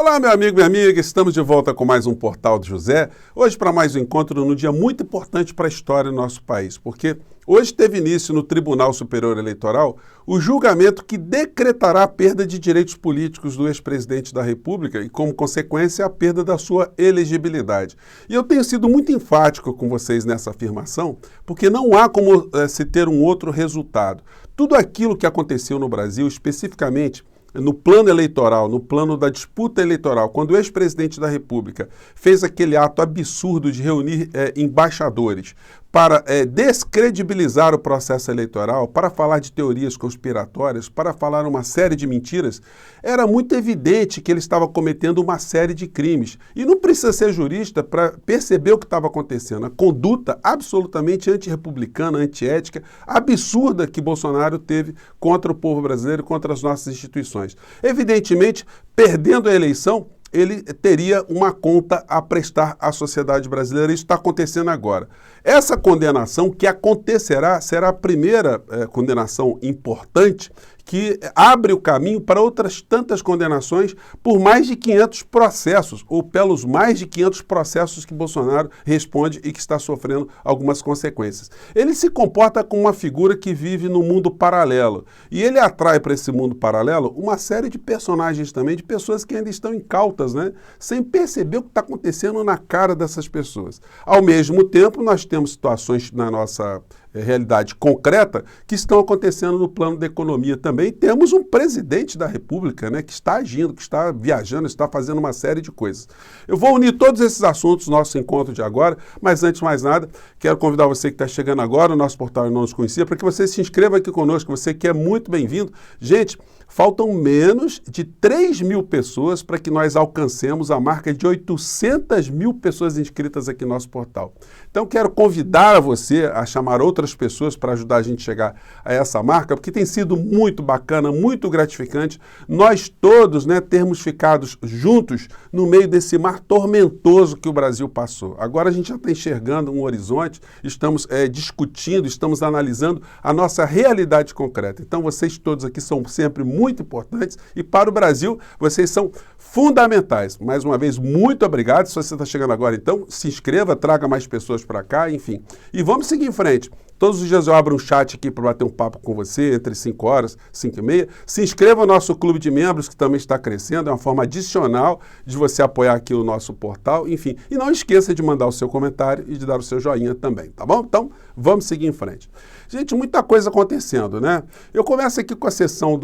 Olá, meu amigo, minha amiga, estamos de volta com mais um Portal do José. Hoje para mais um encontro num dia muito importante para a história do nosso país, porque hoje teve início no Tribunal Superior Eleitoral o julgamento que decretará a perda de direitos políticos do ex-presidente da República e, como consequência, a perda da sua elegibilidade. E eu tenho sido muito enfático com vocês nessa afirmação, porque não há como se ter um outro resultado. Tudo aquilo que aconteceu no Brasil, especificamente no plano eleitoral, no plano da disputa eleitoral, quando o ex-presidente da República fez aquele ato absurdo de reunir embaixadores para descredibilizar o processo eleitoral, para falar de teorias conspiratórias, para falar uma série de mentiras, era muito evidente que ele estava cometendo uma série de crimes. E não precisa ser jurista para perceber o que estava acontecendo. A conduta absolutamente antirrepublicana, antiética, absurda que Bolsonaro teve contra o povo brasileiro, contra as nossas instituições. Evidentemente, perdendo a eleição, ele teria uma conta a prestar à sociedade brasileira. Isso está acontecendo agora. Essa condenação que acontecerá será a primeira condenação importante que abre o caminho para outras tantas condenações por mais de 500 processos, ou pelos mais de 500 processos que Bolsonaro responde e que está sofrendo algumas consequências. Ele se comporta como uma figura que vive no mundo paralelo, e ele atrai para esse mundo paralelo uma série de personagens também, de pessoas que ainda estão incautas, né? Sem perceber o que está acontecendo na cara dessas pessoas. Ao mesmo tempo, nós temos situações na nossa realidade concreta que estão acontecendo no plano da economia também. Temos um presidente da República, né, que está agindo, que está viajando, está fazendo uma série de coisas. Eu vou unir todos esses assuntos no nosso encontro de agora, mas antes de mais nada, quero convidar você que está chegando agora, o nosso portal não nos conhecia, para que você se inscreva aqui conosco, você que é muito bem-vindo. Gente, faltam menos de 3 mil pessoas para que nós alcancemos a marca de 800 mil pessoas inscritas aqui no nosso portal. Então, quero convidar você a chamar outras pessoas para ajudar a gente a chegar a essa marca, porque tem sido muito bacana, muito gratificante nós todos, né, termos ficado juntos no meio desse mar tormentoso que o Brasil passou. Agora a gente já está enxergando um horizonte, estamos discutindo, estamos analisando a nossa realidade concreta. Então, vocês todos aqui são sempre muito importantes e para o Brasil vocês são fundamentais. Mais uma vez, muito obrigado. Se você está chegando agora, então, se inscreva, traga mais pessoas para cá, enfim. E vamos seguir em frente. Todos os dias eu abro um chat aqui para bater um papo com você, entre 5 horas, 5 e meia. Se inscreva no nosso clube de membros, que também está crescendo. É uma forma adicional de você apoiar aqui o nosso portal, enfim. E não esqueça de mandar o seu comentário e de dar o seu joinha também, tá bom? Então, vamos seguir em frente. Gente, muita coisa acontecendo, né? Eu começo aqui com a sessão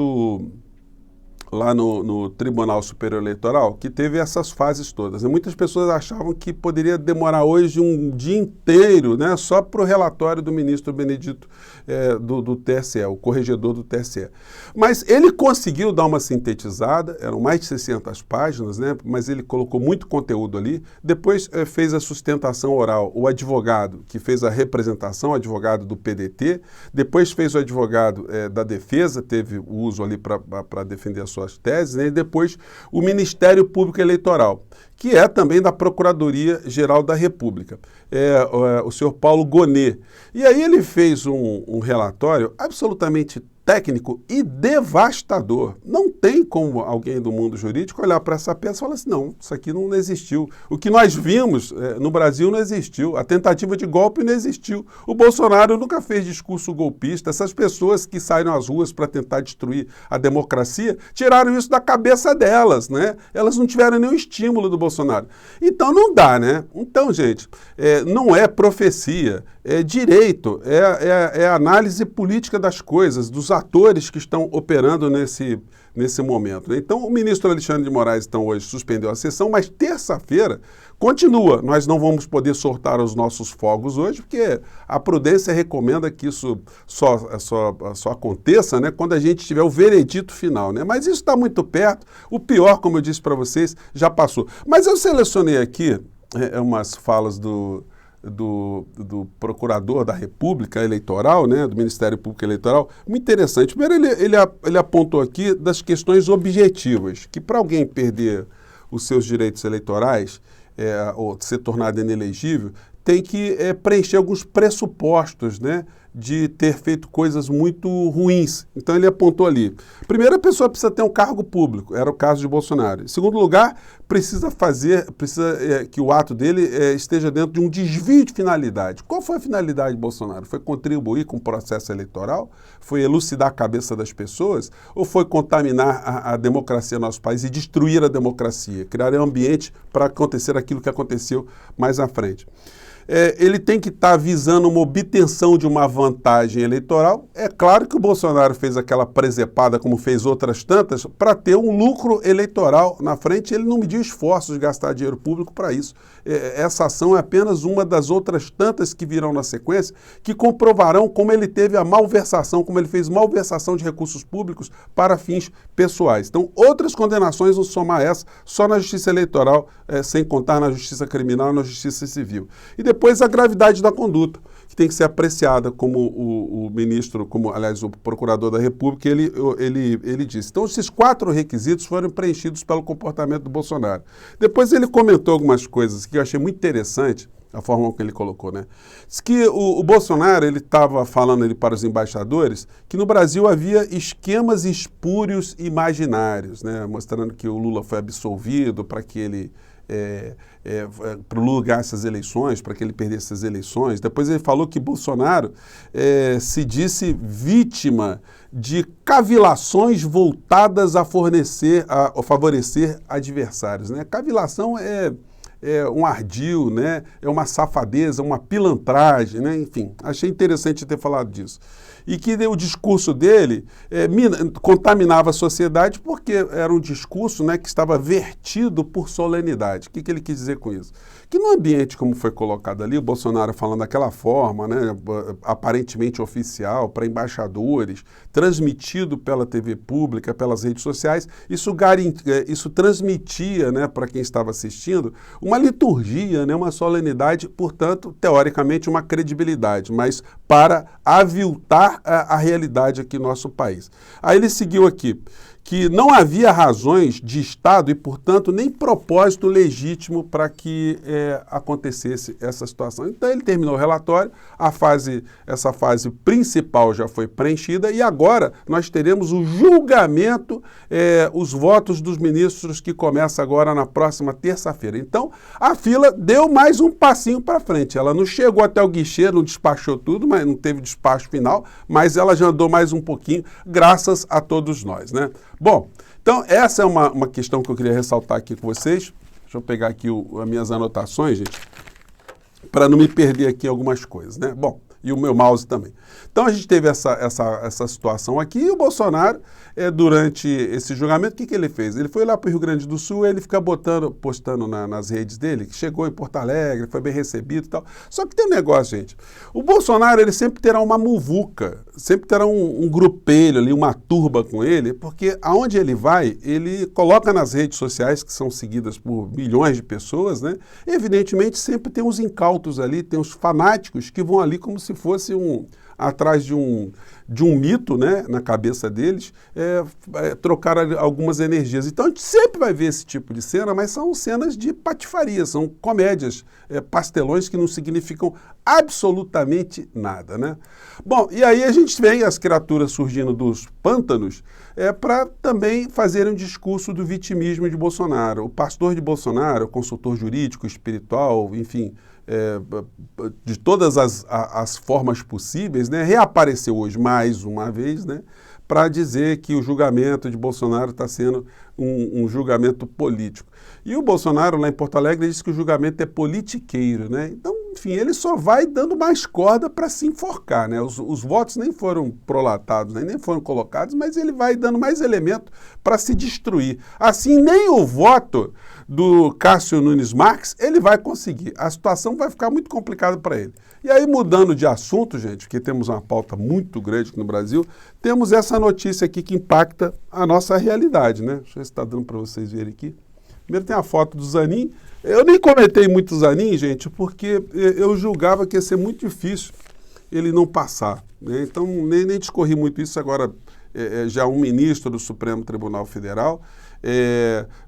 lá no Tribunal Superior Eleitoral, que teve essas fases todas. E muitas pessoas achavam que poderia demorar hoje um dia inteiro, né, só para o relatório do ministro Benedito do TSE, o corregedor do TSE. Mas ele conseguiu dar uma sintetizada, eram mais de 600 páginas, né, mas ele colocou muito conteúdo ali. Depois fez a sustentação oral, o advogado que fez a representação, o advogado do PDT, depois fez o advogado da defesa, teve o uso ali para defender a suas teses, né? E depois o Ministério Público Eleitoral, que é também da Procuradoria-Geral da República, o senhor Paulo Gonet. E aí ele fez um relatório absolutamente técnico e devastador. Não tem como alguém do mundo jurídico olhar para essa peça e falar assim, não, isso aqui não existiu. O que nós vimos no Brasil não existiu. A tentativa de golpe não existiu. O Bolsonaro nunca fez discurso golpista. Essas pessoas que saíram às ruas para tentar destruir a democracia, tiraram isso da cabeça delas, né? Elas não tiveram nenhum estímulo do Bolsonaro. Então não dá, né? Então, gente, não é profecia, é direito, é análise política das coisas, dos atores que estão operando nesse momento. Então, o ministro Alexandre de Moraes, então, hoje suspendeu a sessão, mas terça-feira continua. Nós não vamos poder soltar os nossos fogos hoje, porque a prudência recomenda que isso só aconteça, né, quando a gente tiver o veredito final, né? Mas isso está muito perto. O pior, como eu disse para vocês, já passou. Mas eu selecionei aqui umas falas do Procurador da República Eleitoral, né, do Ministério Público Eleitoral, muito interessante. Primeiro, ele apontou aqui das questões objetivas, que para alguém perder os seus direitos eleitorais ou ser tornado inelegível, tem que preencher alguns pressupostos, né, de ter feito coisas muito ruins. Então ele apontou ali. Primeiro, a pessoa precisa ter um cargo público, era o caso de Bolsonaro. Em segundo lugar, precisa que o ato dele esteja dentro de um desvio de finalidade. Qual foi a finalidade de Bolsonaro? Foi contribuir com o processo eleitoral? Foi elucidar a cabeça das pessoas? Ou foi contaminar a democracia no nosso país e destruir a democracia? Criar um ambiente para acontecer aquilo que aconteceu mais à frente. Ele tem que estar visando uma obtenção de uma vantagem eleitoral. É claro que o Bolsonaro fez aquela presepada, como fez outras tantas, para ter um lucro eleitoral na frente. Ele não mediu esforços de gastar dinheiro público para isso. Essa ação é apenas uma das outras tantas que virão na sequência, que comprovarão como ele teve a malversação, como ele fez malversação de recursos públicos para fins pessoais. Então, outras condenações vão somar essa só na justiça eleitoral, sem contar na justiça criminal e na justiça civil. E depois a gravidade da conduta, que tem que ser apreciada, como o ministro, aliás, o procurador da República, ele disse. Então, esses 4 requisitos foram preenchidos pelo comportamento do Bolsonaro. Depois ele comentou algumas coisas que eu achei muito interessante, a forma como ele colocou, né? Diz que o Bolsonaro, ele estava falando ali para os embaixadores que no Brasil havia esquemas espúrios imaginários, né? Mostrando que o Lula foi absolvido para que ele para o Lula ganhar essas eleições, para que ele perdesse essas eleições. Depois ele falou que Bolsonaro se disse vítima de cavilações voltadas a favorecer adversários, né? Cavilação é um ardil, né? É uma safadeza, uma pilantragem, né? Enfim, achei interessante ter falado disso. E que o discurso dele contaminava a sociedade porque era um discurso, né, que estava vertido por solenidade. O que ele quis dizer com isso? Que no ambiente como foi colocado ali, o Bolsonaro falando daquela forma, né, aparentemente oficial, para embaixadores, transmitido pela TV pública, pelas redes sociais, isso transmitia, né, para quem estava assistindo uma liturgia, né, uma solenidade, portanto, teoricamente, uma credibilidade, mas para aviltar a realidade aqui no nosso país. Aí ele seguiu aqui, que não havia razões de Estado e, portanto, nem propósito legítimo para que acontecesse essa situação. Então, ele terminou o relatório, essa fase principal já foi preenchida e agora nós teremos o julgamento, os votos dos ministros que começa agora na próxima terça-feira. Então, a fila deu mais um passinho para frente. Ela não chegou até o guichê, não despachou tudo, mas não teve despacho final, mas ela já andou mais um pouquinho, graças a todos nós, né? Bom, então essa é uma questão que eu queria ressaltar aqui com vocês. Deixa eu pegar aqui as minhas anotações, gente, para não me perder aqui algumas coisas, né? Bom, e o meu mouse também. Então a gente teve essa situação aqui e o Bolsonaro, durante esse julgamento, o que ele fez? Ele foi lá para o Rio Grande do Sul, ele fica postando nas redes dele, que chegou em Porto Alegre, foi bem recebido e tal. Só que tem um negócio, gente. O Bolsonaro, ele sempre terá uma muvuca, sempre terá um grupelho ali, uma turba com ele, porque aonde ele vai, ele coloca nas redes sociais, que são seguidas por milhões de pessoas, né? E, evidentemente, sempre tem uns incautos ali, tem os fanáticos que vão ali como se fosse atrás de um mito, né, na cabeça deles, trocar algumas energias. Então a gente sempre vai ver esse tipo de cena, mas são cenas de patifaria, são comédias, pastelões que não significam absolutamente nada, né? Bom, e aí a gente vê as criaturas surgindo dos pântanos para também fazerem um discurso do vitimismo de Bolsonaro. O pastor de Bolsonaro, consultor jurídico, espiritual, enfim, de todas as formas possíveis, né, reapareceu hoje mais uma vez, né, para dizer que o julgamento de Bolsonaro está sendo um julgamento político. E o Bolsonaro, lá em Porto Alegre, disse que o julgamento é politiqueiro, né? Então, enfim, ele só vai dando mais corda para se enforcar, né? Os votos nem foram prolatados, né? Nem foram colocados, mas ele vai dando mais elemento para se destruir. Assim, nem o voto do Cássio Nunes Marques ele vai conseguir. A situação vai ficar muito complicada para ele. E aí, mudando de assunto, gente, porque temos uma pauta muito grande aqui no Brasil, temos essa notícia aqui que impacta a nossa realidade, né? Deixa eu ver se está dando para vocês verem aqui. Primeiro tem a foto do Zanin. Eu nem comentei muito o Zanin, gente, porque eu julgava que ia ser muito difícil ele não passar, né? Então, nem discorri muito isso. Agora, já um ministro do Supremo Tribunal Federal,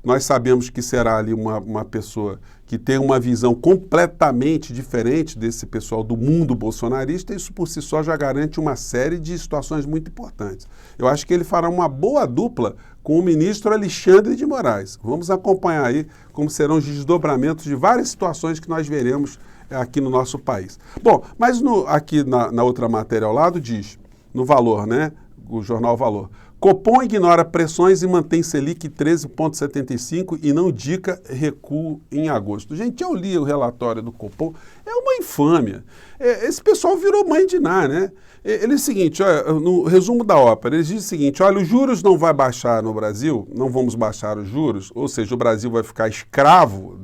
nós sabemos que será ali uma pessoa que tem uma visão completamente diferente desse pessoal do mundo bolsonarista, isso por si só já garante uma série de situações muito importantes. Eu acho que ele fará uma boa dupla com o ministro Alexandre de Moraes. Vamos acompanhar aí como serão os desdobramentos de várias situações que nós veremos aqui no nosso país. Bom, mas aqui na outra matéria ao lado diz, no Valor, né, o jornal Valor, Copom ignora pressões e mantém Selic 13,75 e não indica recuo em agosto. Gente, eu li o relatório do Copom, é uma infâmia. Esse pessoal virou mãe de Ná, né? Ele é o seguinte, olha, no resumo da ópera, eles dizem o seguinte, olha, os juros não vai baixar no Brasil, não vamos baixar os juros, ou seja, o Brasil vai ficar escravo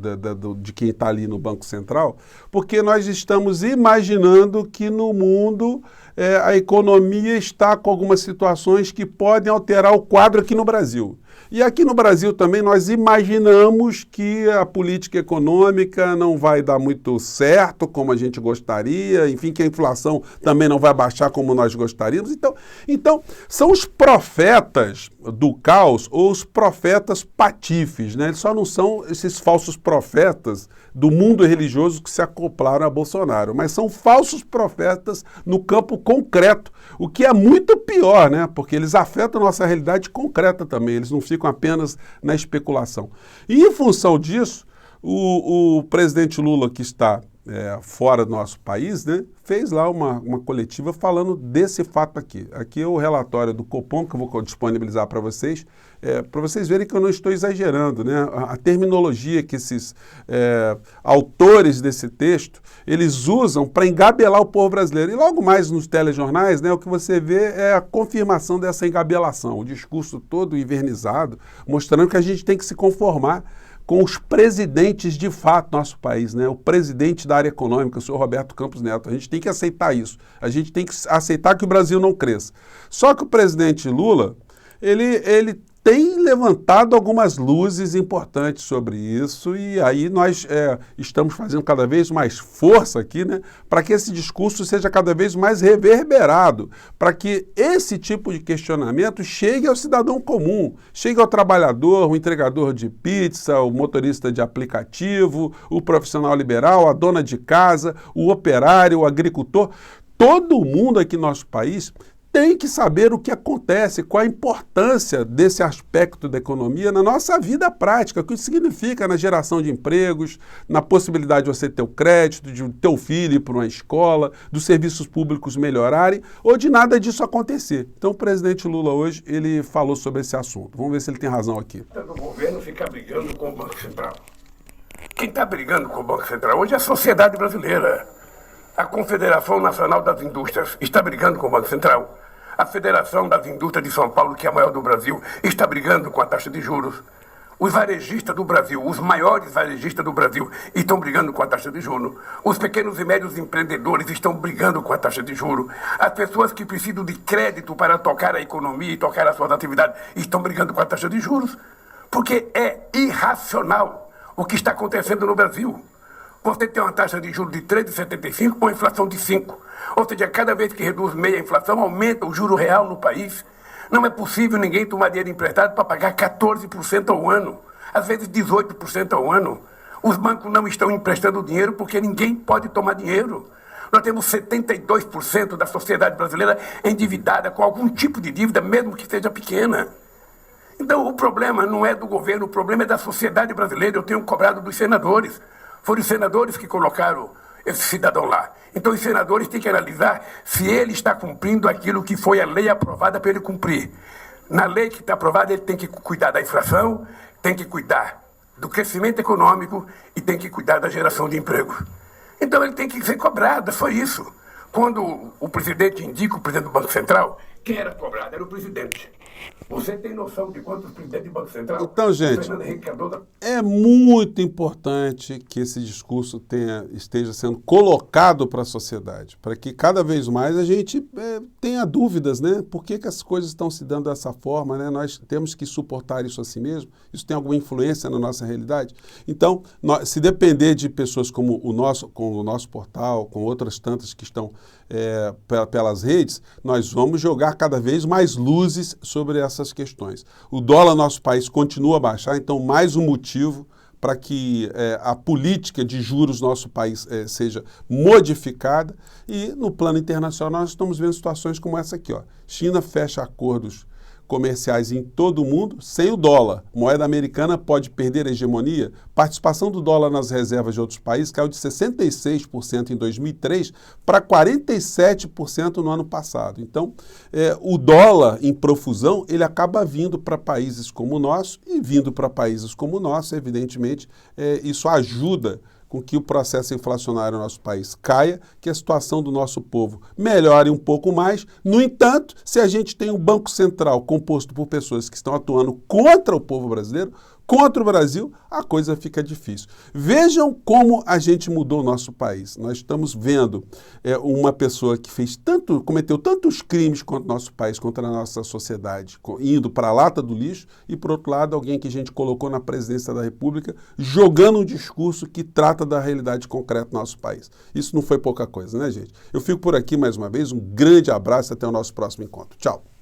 de quem está ali no Banco Central, porque nós estamos imaginando que no mundo a economia está com algumas situações que podem alterar o quadro aqui no Brasil. E aqui no Brasil também nós imaginamos que a política econômica não vai dar muito certo como a gente gostaria, enfim, que a inflação também não vai baixar como nós gostaríamos. Então são os profetas do caos ou os profetas patifes, né? Eles só não são esses falsos profetas do mundo religioso que se acoplaram a Bolsonaro, mas são falsos profetas no campo concreto, o que é muito pior, né? Porque eles afetam a nossa realidade concreta também, eles não ficam apenas na especulação. E em função disso, o presidente Lula, que está fora do nosso país, né, fez lá uma coletiva falando desse fato aqui. Aqui é o relatório do Copom, que eu vou disponibilizar para vocês verem que eu não estou exagerando, né? A terminologia que esses autores desse texto, eles usam para engabelar o povo brasileiro. E logo mais nos telejornais, né, o que você vê é a confirmação dessa engabelação, o discurso todo invernizado, mostrando que a gente tem que se conformar com os presidentes de fato do nosso país, né? O presidente da área econômica, o senhor Roberto Campos Neto. A gente tem que aceitar isso. A gente tem que aceitar que o Brasil não cresça. Só que o presidente Lula, ele tem levantado algumas luzes importantes sobre isso e aí nós estamos fazendo cada vez mais força aqui, né, para que esse discurso seja cada vez mais reverberado, para que esse tipo de questionamento chegue ao cidadão comum, chegue ao trabalhador, o entregador de pizza, o motorista de aplicativo, o profissional liberal, a dona de casa, o operário, o agricultor. Todo mundo aqui no nosso país tem que saber o que acontece, qual a importância desse aspecto da economia na nossa vida prática, o que isso significa na geração de empregos, na possibilidade de você ter o crédito, de ter o filho ir para uma escola, dos serviços públicos melhorarem, ou de nada disso acontecer. Então o presidente Lula hoje, ele falou sobre esse assunto. Vamos ver se ele tem razão aqui. O governo fica brigando com o Banco Central. Quem está brigando com o Banco Central hoje é a sociedade brasileira. A Confederação Nacional das Indústrias está brigando com o Banco Central. A Federação das Indústrias de São Paulo, que é a maior do Brasil, está brigando com a taxa de juros. Os varejistas do Brasil, os maiores varejistas do Brasil, estão brigando com a taxa de juros. Os pequenos e médios empreendedores estão brigando com a taxa de juros. As pessoas que precisam de crédito para tocar a economia e tocar as suas atividades estão brigando com a taxa de juros. Porque é irracional o que está acontecendo no Brasil. Você tem uma taxa de juros de 3,75 com uma inflação de 5. Ou seja, cada vez que reduz meia inflação, aumenta o juro real no país. Não é possível ninguém tomar dinheiro emprestado para pagar 14% ao ano, às vezes 18% ao ano. Os bancos não estão emprestando dinheiro porque ninguém pode tomar dinheiro. Nós temos 72% da sociedade brasileira endividada com algum tipo de dívida, mesmo que seja pequena. Então, o problema não é do governo, o problema é da sociedade brasileira. Eu tenho cobrado dos senadores. Foram os senadores que colocaram esse cidadão lá. Então os senadores têm que analisar se ele está cumprindo aquilo que foi a lei aprovada para ele cumprir. Na lei que está aprovada, ele tem que cuidar da inflação, tem que cuidar do crescimento econômico e tem que cuidar da geração de emprego. Então ele tem que ser cobrado, foi isso. Quando o presidente indica o presidente do Banco Central, quem era cobrado era o presidente. Você tem noção de quantos presidentes do Banco Central? Então, gente, é muito importante que esse discurso esteja sendo colocado para a sociedade, para que cada vez mais a gente tenha dúvidas, né? Por que as coisas estão se dando dessa forma, né? Nós temos que suportar isso assim mesmo? Isso tem alguma influência na nossa realidade? Então, se depender de pessoas como o nosso portal, com outras tantas que estão pelas redes, nós vamos jogar cada vez mais luzes sobre sobre essas questões. O dólar no nosso país continua a baixar, então mais um motivo para que a política de juros do nosso país seja modificada. E no plano internacional nós estamos vendo situações como essa aqui, ó. China fecha acordos comerciais em todo o mundo sem o dólar. Moeda americana pode perder a hegemonia. Participação do dólar nas reservas de outros países caiu de 66% em 2003 para 47% no ano passado. Então, o dólar em profusão, ele acaba vindo para países como o nosso, e vindo para países como o nosso, evidentemente, isso ajuda com que o processo inflacionário no nosso país caia, que a situação do nosso povo melhore um pouco mais. No entanto, se a gente tem um Banco Central composto por pessoas que estão atuando contra o povo brasileiro, contra o Brasil, a coisa fica difícil. Vejam como a gente mudou o nosso país. Nós estamos vendo uma pessoa que cometeu tantos crimes contra o nosso país, contra a nossa sociedade, indo para a lata do lixo, e, por outro lado, alguém que a gente colocou na presidência da República, jogando um discurso que trata da realidade concreta do nosso país. Isso não foi pouca coisa, né, gente? Eu fico por aqui mais uma vez. Um grande abraço e até o nosso próximo encontro. Tchau!